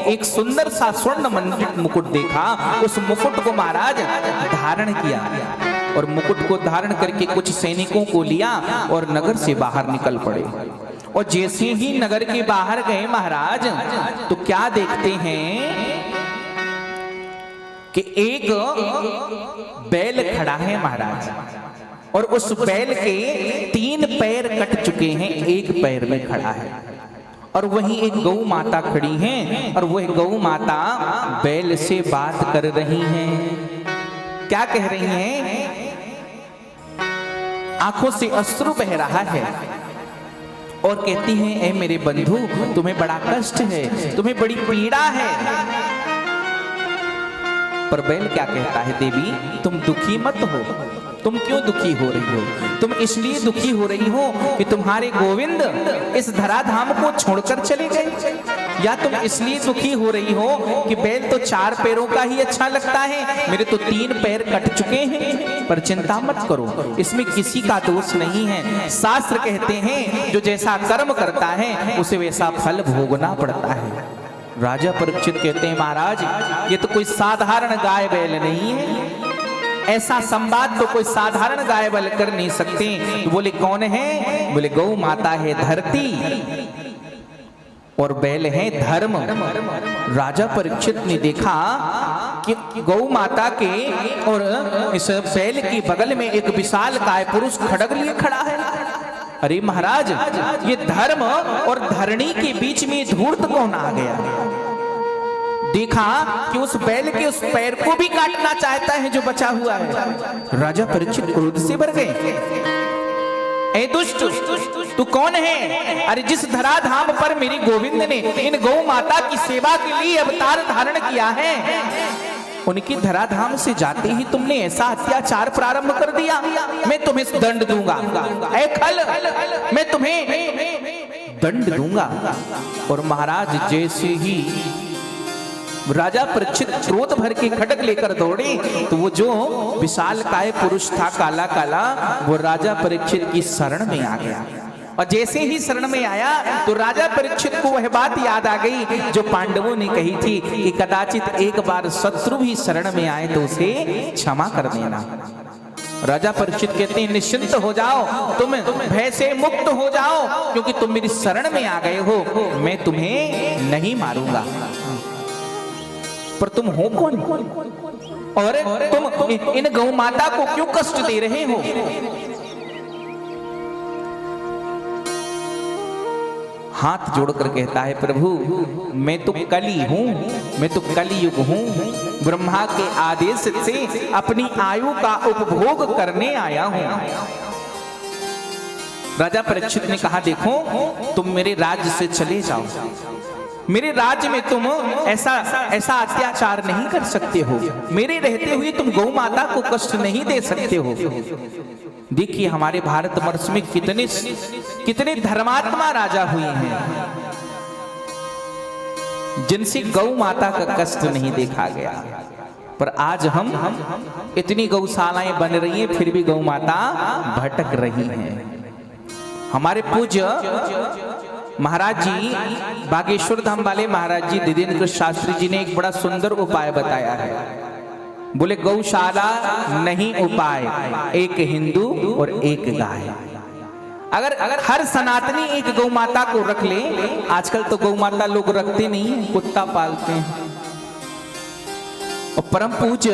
एक सुंदर सा स्वर्ण मंडित मुकुट देखा। उस मुकुट को महाराज धारण किया और मुकुट को धारण करके कुछ सैनिकों को लिया और नगर से बाहर निकल पड़े। और जैसे ही नगर के बाहर गए महाराज, तो क्या देखते हैं कि एक बैल खड़ा है महाराज, और उस बैल के 3 पैर कट चुके हैं, एक पैर में खड़ा है। और वहीं एक गौ माता खड़ी हैं, और वह गौ माता बैल से बात कर रही हैं। क्या कह रही हैं? आंखों से अश्रु बह रहा है और कहती हैं, ऐ मेरे बंधु, तुम्हें बड़ा कष्ट है, तुम्हें बड़ी पीड़ा है। पर बैल क्या कहता है? देवी, तुम दुखी मत हो। तुम क्यों दुखी हो रही हो? तुम इसलिए दुखी हो रही हो कि तुम्हारे गोविंद इस धराधाम को छोड़कर चले गए, या तुम इसलिए दुखी हो रही हो कि बैल तो 4 पैरों का ही अच्छा लगता है, मेरे तो 3 पैर कट चुके हैं। पर चिंता मत करो, इसमें किसी का दोष नहीं है। शास्त्र कहते हैं, जो जैसा कर्म करता है उसे वैसा फल भोगना पड़ता है। राजा परीक्षित कहते हैं, महाराज, ये तो कोई साधारण गाय बैल नहीं है, ऐसा संवाद तो कोई साधारण गाय बैल कर नहीं सकते। तो बोले, कौन है? बोले, गौ माता है धरती और बैल है धर्म। राजा परीक्षित ने देखा कि गौ माता के और इस बैल के बगल में एक विशाल काय पुरुष खड्ग लिए खड़ा है। अरे महाराज, ये धर्म और धरणी के बीच में धूर्त कौन आ गया? देखा कि उस बैल के उस पैर को भी काटना चाहता है जो बचा हुआ है। राजा परीक्षित क्रोध से भर गए। ए दुष्ट, तू कौन है? अरे जिस धराधाम पर मेरी गोविंद ने इन गौ माता की सेवा के लिए अवतार धारण किया है, उनकी धराधाम से जाते ही तुमने ऐसा अत्याचार प्रारंभ कर दिया। मैं तुम्हें दंड दूंगा, ऐ खल, मैं तुम्हें दंड दूंगा। और महाराज जैसे ही राजा परीक्षित क्रोध भर के खड्ग लेकर दौड़े, तो वो जो विशाल काय पुरुष था काला काला, वो राजा परीक्षित की शरण में आ गया। और जैसे ही शरण में आया तो राजा परीक्षित को वह बात याद आ गई जो पांडवों ने कही थी कि कदाचित एक बार शत्रु भी शरण में आए तो उसे क्षमा कर देना। राजा परीक्षित कहते हैं, निश्चिंत हो जाओ, तुम भय से मुक्त हो जाओ, क्योंकि तुम मेरी शरण में आ गए हो, मैं तुम्हें नहीं मारूंगा। पर तुम हो कौन? और तुम इन गौ माता को क्यों कष्ट दे रहे हो? हाथ जोड़कर कहता है, प्रभु, मैं तो कली हूं, मैं तो कलियुग हूं, ब्रह्मा के आदेश से अपनी आयु का उपभोग करने आया हूं। राजा परीक्षित ने कहा, देखो, तुम मेरे राज्य से चले जाओ, मेरे राज्य में तुम ऐसा अत्याचार नहीं कर सकते हो, मेरे रहते हुए तुम गौ माता को कष्ट नहीं दे सकते हो। देखिए हमारे भारतवर्ष में कितने धर्मात्मा राजा हुए हैं जिनसे गौ माता का कष्ट नहीं देखा गया। पर आज हम इतनी गौशालाएं बन रही हैं, फिर भी गौ माता भटक रही हैं। हमारे पूज्य महाराज जी, बागेश्वर धाम वाले महाराज जी दिदेंद्र शास्त्री जी ने एक बड़ा सुंदर उपाय बताया है। बोले, गौशाला नहीं उपाय, एक हिंदू और एक गाय। अगर हर सनातनी एक गौ माता को रख ले, आजकल तो गौ माता लोग रखते नहीं है, कुत्ता पालते हैं। और परम पूज्य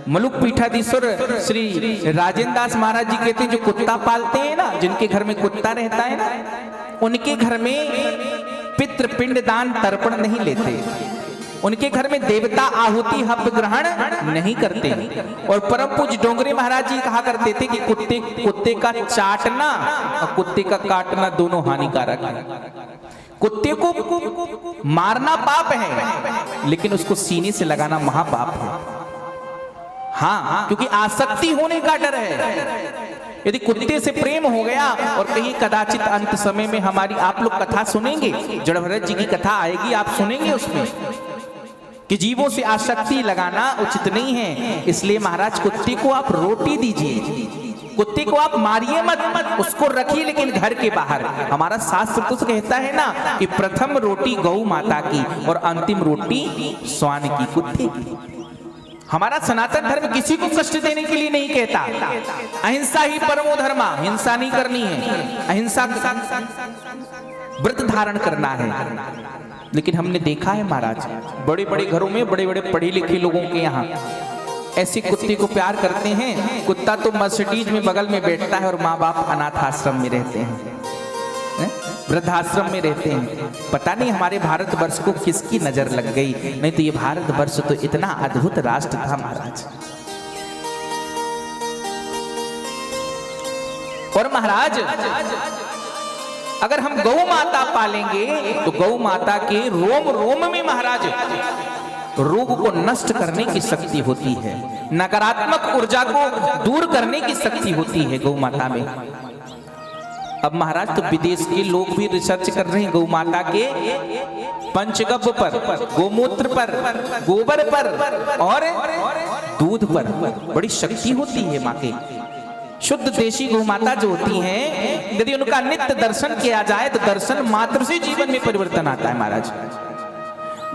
मलुक पीठाधीश्वर श्री राजेंद्र दास महाराज जी कहते हैं, जो कुत्ता पालते हैं ना, जिनके घर में कुत्ता रहता है ना, उनके घर में पितृपिंड दान तर्पण नहीं लेते, उनके घर में देवता आहुति हव्य ग्रहण नहीं करते। और परम पूज्य डोंगरे महाराज जी कहा करते थे कि कुत्ते का चाटना और कुत्ते का काटना दोनों हानिकारक है। कुत्ते को मारना पाप है, लेकिन उसको सीने से लगाना महापाप है। हाँ, क्योंकि आसक्ति होने का डर है। यदि कुत्ते से प्रेम हो गया, और कहीं कदाचित अंत समय में हमारी आप लोग कथा सुनेंगे, जड़ भरत जी की कथा आएगी, आप सुनेंगे उसमें कि जीवों से आसक्ति लगाना उचित नहीं है। इसलिए महाराज कुत्ते को आप रोटी दीजिए, कुत्ते को आप मारिए मत, उसको रखिए लेकिन घर के बाहर। हमारा शास्त्र तो कहता है ना कि प्रथम रोटी गौ माता की और अंतिम रोटी श्वान की, कुत्ते की। हमारा सनातन धर्म किसी को कष्ट देने के लिए नहीं कहता। अहिंसा ही परमो धर्मा, हिंसा नहीं करनी है, अहिंसा व्रत धारण करना है। लेकिन हमने देखा है महाराज, बड़े बड़े घरों में बड़े बड़े पढ़े लिखे लोगों के यहाँ ऐसे कुत्ते को प्यार करते हैं। कुत्ता तो मर्सिडीज में बगल में बैठता है और माँ बाप अनाथ आश्रम में रहते हैं, वृद्धाश्रम में रहते हैं। पता नहीं हमारे भारतवर्ष को किसकी नजर लग गई, नहीं तो ये भारतवर्ष तो इतना अद्भुत राष्ट्र था महाराज। और महाराज अगर हम गौ माता पालेंगे तो गौ माता के रोम रोम में महाराज रोग को नष्ट करने की शक्ति होती है, नकारात्मक ऊर्जा को दूर करने की शक्ति होती है गौ माता में। अब महाराज तो विदेश के लोग भी रिसर्च कर रहे हैं गौ माता के पंचगव्य पर, गोमूत्र पर, गोबर पर और दूध पर बड़ी शक्ति होती है माँ के। शुद्ध देशी गौ माता जो होती हैं, यदि उनका नित्य दर्शन किया जाए तो दर्शन मात्र से जीवन में परिवर्तन आता है महाराज।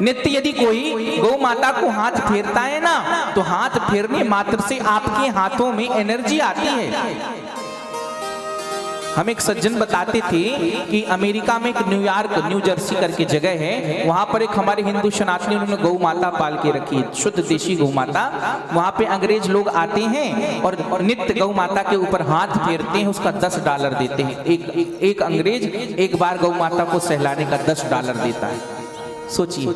नित्य यदि कोई गौ माता को हाथ फेरता है ना, तो हाथ फेरने मात्र से आपके हाथों में एनर्जी आती है। हम एक सज्जन बताते थे कि अमेरिका में एक न्यूयॉर्क, न्यू जर्सी करके जगह है, वहां पर एक हमारे हिंदू सनातनी उन्होंने गौ माता पाल के रखी है, शुद्ध देशी गौ माता। वहां पे अंग्रेज लोग आते हैं और नित्य गौ माता के ऊपर हाथ फेरते हैं, उसका $10 देते हैं। एक अंग्रेज एक बार गौ माता को सहलाने का $10 देता है। सोचिए,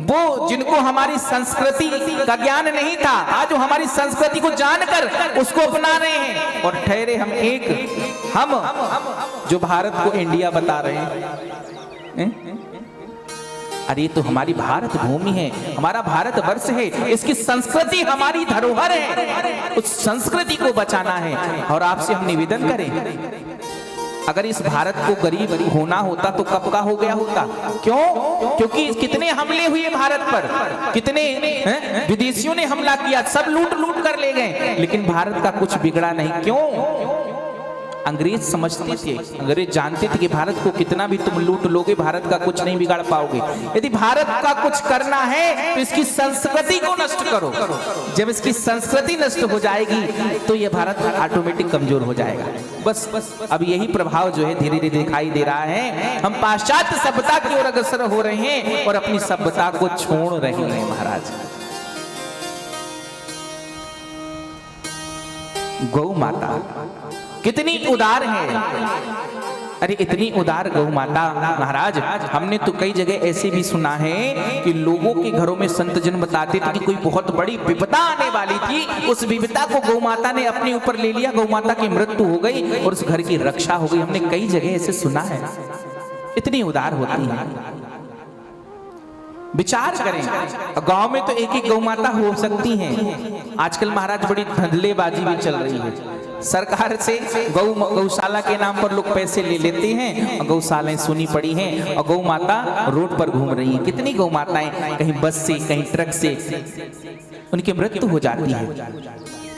वो जिनको हमारी संस्कृति का ज्ञान नहीं था, आज वो हमारी संस्कृति को जानकर उसको अपना रहे हैं। और ठहरे हम जो भारत को इंडिया बता रहे हैं। अरे तो हमारी भारत भूमि है, हमारा भारत वर्ष है, इसकी संस्कृति हमारी धरोहर है, उस संस्कृति को बचाना है। और आपसे हम निवेदन करें, अगर इस भारत को गरीब होना होता तो कब का हो गया होता। क्यों? क्योंकि कितने हमले हुए भारत पर, कितने विदेशियों ने हमला किया, सब लूट लूट कर ले गए, लेकिन भारत का कुछ बिगड़ा नहीं। क्यों? अंग्रेज समझते थे, अंग्रेज जानते थे कि भारत को कितना भी तुम लूट लोगे, भारत का कुछ नहीं बिगाड़ पाओगे। यदि भारत का कुछ करना है तो इसकी संस्कृति को नष्ट करो। जब इसकी संस्कृति नष्ट हो जाएगी तो यह भारत ऑटोमेटिक कमजोर हो जाएगा। बस अब यही प्रभाव जो है धीरे धीरे दिखाई दे रहा है। हम पाश्चात्य सभ्यता की ओर अग्रसर हो रहे हैं और अपनी सभ्यता को छोड़ रहे हैं महाराज। गौ माता कितनी उदार है, अरे इतनी उदार गौ माता महाराज। हमने तो कई जगह ऐसे भी सुना है कि लोगों के घरों में संत जन बताते थे कि कोई बहुत बड़ी विपदा आने वाली थी, उस विपदा को गौ माता ने अपने ऊपर ले लिया, गौ माता की मृत्यु हो गई और उस घर की रक्षा हो गई। हमने कई जगह ऐसे सुना है, इतनी उदार होती है। विचार करें, गांव में तो एक ही गौ माता हो सकती हैं। आजकल महाराज बड़ी धंधलेबाजी भी चल रही है, सरकार से गौशाला के नाम पर लोग पैसे ले लेते हैं और गौशालाएं सुनी पड़ी हैं और गौ माता रोड पर घूम रही हैं। कितनी गौ माताएं कहीं बस से कहीं ट्रक से उनकी मृत्यु हो जाती है।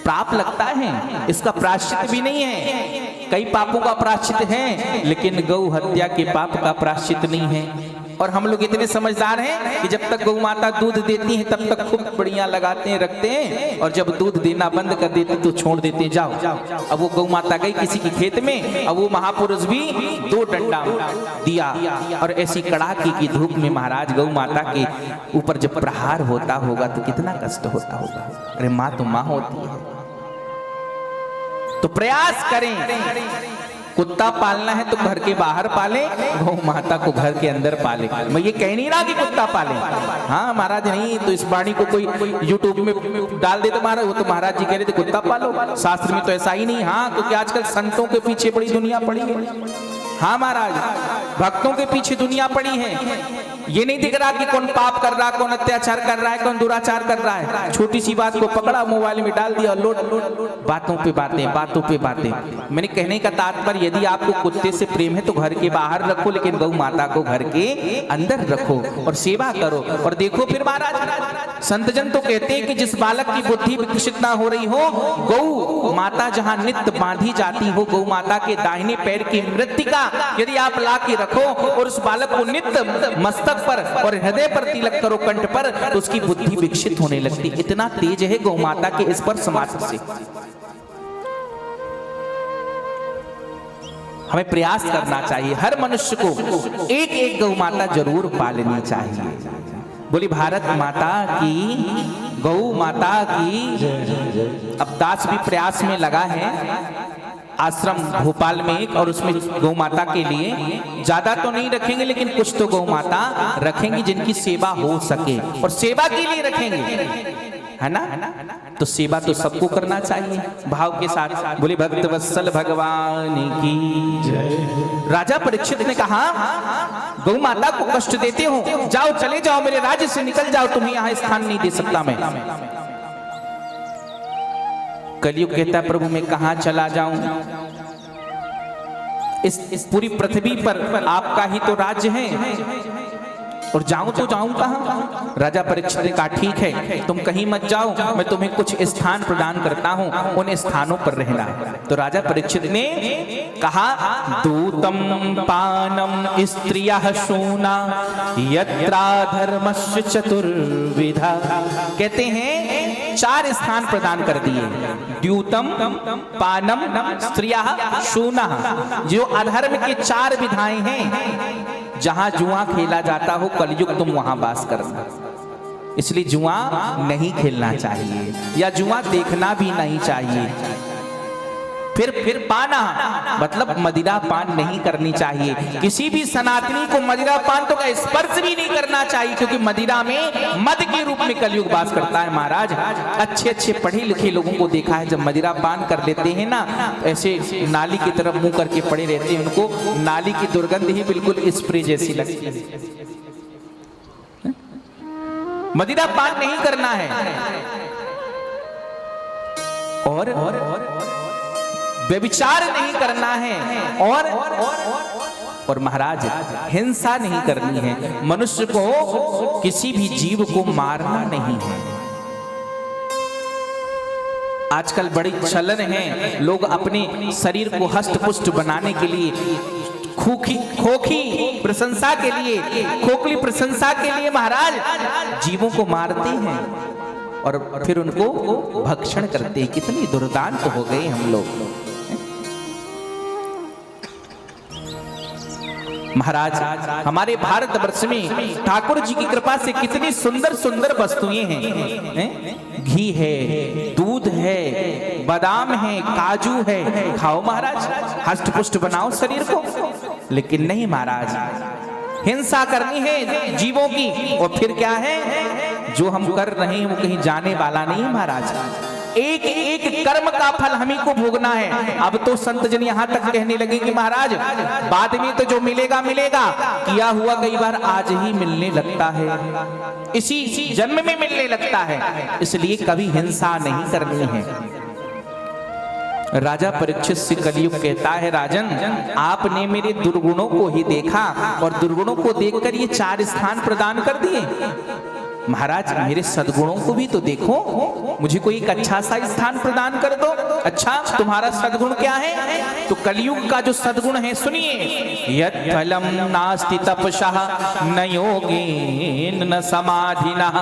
पाप लगता है, इसका प्रायश्चित भी नहीं है। कई पापों का प्रायश्चित है लेकिन गौ हत्या के पाप का प्रायश्चित नहीं है। और हम लोग इतने समझदार हैं कि जब तक गौ माता दूध देती है तब तक खूब बढ़िया लगाते हैं, रखते हैं, और जब दूध देना बंद कर देती तो छोड़ देते हैं, जाओ। अब वो गौ माता गई किसी के खेत में, अब वो महापुरुष भी 2 डंडा दिया और ऐसी कड़ाके की धूप में महाराज गौ माता के ऊपर जब प्रहार होता होगा तो कितना कष्ट होता होगा। अरे माँ तो माँ होती है। तो प्रयास करें, कुत्ता पालना है तो घर के बाहर पाले, गौ माता को घर के अंदर पाले। मैं ये कह नहीं रहा कि कुत्ता पाले, हाँ महाराज नहीं तो इस वाणी को कोई यूट्यूब में डाल दे तो महाराज वो तो महाराज जी कह रहे थे कुत्ता पालो, शास्त्र में तो ऐसा ही नहीं। हाँ क्योंकि आजकल संतों के पीछे बड़ी दुनिया पड़ी है। हाँ महाराज, भक्तों के पीछे दुनिया पड़ी है। ये नहीं दिख रहा कि कौन पाप कर रहा है, कौन अत्याचार कर रहा है, कौन दुराचार कर रहा है। छोटी सी बात को पकड़ा, मोबाइल में डाल दिया, लोड बातों पे बातें, बातों पे बातें। मैंने कहने का तात्पर्य, यदि आपको कुत्ते से प्रेम है तो घर के बाहर रखो, लेकिन गौ माता को घर के अंदर रखो और सेवा करो। और देखो फिर महाराज, संतजन तो कहते हैं कि जिस बालक की बुद्धि विकसित ना हो रही हो, गौ माता जहां नित्य बांधी जाती हो, गौ माता के दाहिने पैर की मृत्तिका यदि आप ला के रखो और उस बालक को नित्य मस्तक पर और हृदय पर तिलक करो, कंठ पर, तो उसकी बुद्धि विकसित होने लगती। इतना तेज है गौ माता के स्पर्श मात्र से। हमें प्रयास करना चाहिए, हर मनुष्य को एक एक गौ माता जरूर पालनी चाहिए। बोली भारत माता की, गौ माता की। अब दास भी प्रयास में लगा है, आश्रम भोपाल में एक, और उसमें गौ माता के लिए ज्यादा तो नहीं रखेंगे, लेकिन कुछ तो गौ माता रखेंगे जिनकी सेवा हो सके, और सेवा के लिए रखेंगे, है ना। तो सेवा तो सबको करना चाहिए भाव के साथ। बोले भक्त वत्सल भगवान की। राजा परीक्षित ने कहा, गौ माता को कष्ट देते हो, जाओ, चले जाओ, मेरे राज्य से निकल जाओ, तुम्हें यहाँ स्थान नहीं दे सकता मैं। कलयुग कहता है, प्रभु मैं कहां चला जाऊं, इस पूरी पृथ्वी पर आपका ही तो राज्य है, और जाऊं तो जाऊं कहां। राजा परीक्षित ने कहा, ठीक है, तुम कहीं मत जाओ, मैं तुम्हें कुछ स्थान प्रदान करता हूं, उन स्थानों पर रहना। तो राजा परीक्षित ने कहा, दूतम पानम स्त्रियः शूना यत्रा धर्मस्य चतुर्विधा। कहते हैं 4 स्थान प्रदान कर दिए, द्यूतम पानम स्त्रियः शूनः। जो अधर्म के 4 विधाएं हैं, जहां जुआ खेला जाता हो, कलयुग तुम वहां वास करना। इसलिए जुआ नहीं खेलना चाहिए, या जुआ देखना भी नहीं चाहिए। फिर पाना मतलब मदिरा पान नहीं करनी चाहिए। किसी भी सनातनी को मदिरा पान तो का स्पर्श भी नहीं करना चाहिए, क्योंकि मदिरा में मद के रूप में कलयुग वास करता है महाराज। अच्छे अच्छे पढ़े लिखे लोगों को देखा है, जब मदिरा पान कर लेते हैं ना, ऐसे नाली की तरफ मुंह करके पड़े रहते हैं, उनको नाली की दुर्गंध ही बिल्कुल स्प्रे जैसी लगती है। मदिरा पान नहीं करना है, और व्यभिचार नहीं करना है, और महाराज हिंसा नहीं करनी है। मनुष्य को, किसी भी जीव को मारना नहीं है। आजकल बड़ी चलन है, लोग अपने शरीर को हष्ट पुष्ट बनाने के लिए, खोखी प्रशंसा के लिए, खोखली प्रशंसा के लिए महाराज जीवों को मारते हैं और फिर उनको भक्षण करते हैं। कितनी दुर्दांत हो गए हम लोग महाराज। हमारे भारतवर्ष में ठाकुर जी की कृपा से कितनी सुंदर सुंदर वस्तुएं हैं। घी है, दूध है, बादाम है, काजू है, खाओ महाराज, हष्ट पुष्ट बनाओ शरीर को। लेकिन नहीं महाराज, हिंसा करनी है जीवों की, और फिर क्या है, जो हम कर रहे हैं वो कहीं जाने वाला नहीं महाराज। एक एक कर्म का फल हमी को भोगना है। अब तो संत जन यहाँ तक कहने लगे कि महाराज बाद में तो जो मिलेगा मिलेगा, किया हुआ कई बार आज ही मिलने लगता है, इसी जन्म में मिलने लगता है। इसलिए कभी हिंसा नहीं करनी है। राजा परीक्षित से कलयुग कहता है, राजन आपने मेरे दुर्गुणों को ही देखा, और दुर्गुणों को देखकर ये 4 स्थान प्रदान कर दिए। महाराज मेरे सद्गुणों को भी तो देखो, मुझे कोई एक अच्छा सा स्थान प्रदान कर दो। अच्छा तुम्हारा सद्गुण क्या है? तो कलयुग का जो सद्गुण है सुनिए, यत् फलम नास्ति तपसः न योगेन न समाधिनः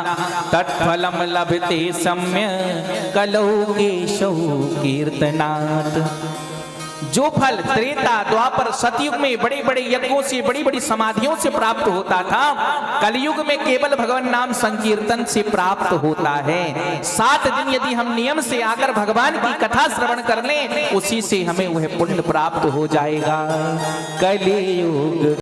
तत्फलम लभते सम्य कलौ केशौ कीर्तनात्। जो फल त्रेता द्वापर सतयुग में बड़े बड़े यज्ञों से, बड़ी बड़ी समाधियों से प्राप्त होता था, कलयुग में केवल भगवान नाम संकीर्तन से प्राप्त होता है। 7 दिन यदि हम नियम से आकर भगवान की कथा श्रवण कर लें, उसी से हमें वह पुण्य प्राप्त हो जाएगा। कलयुग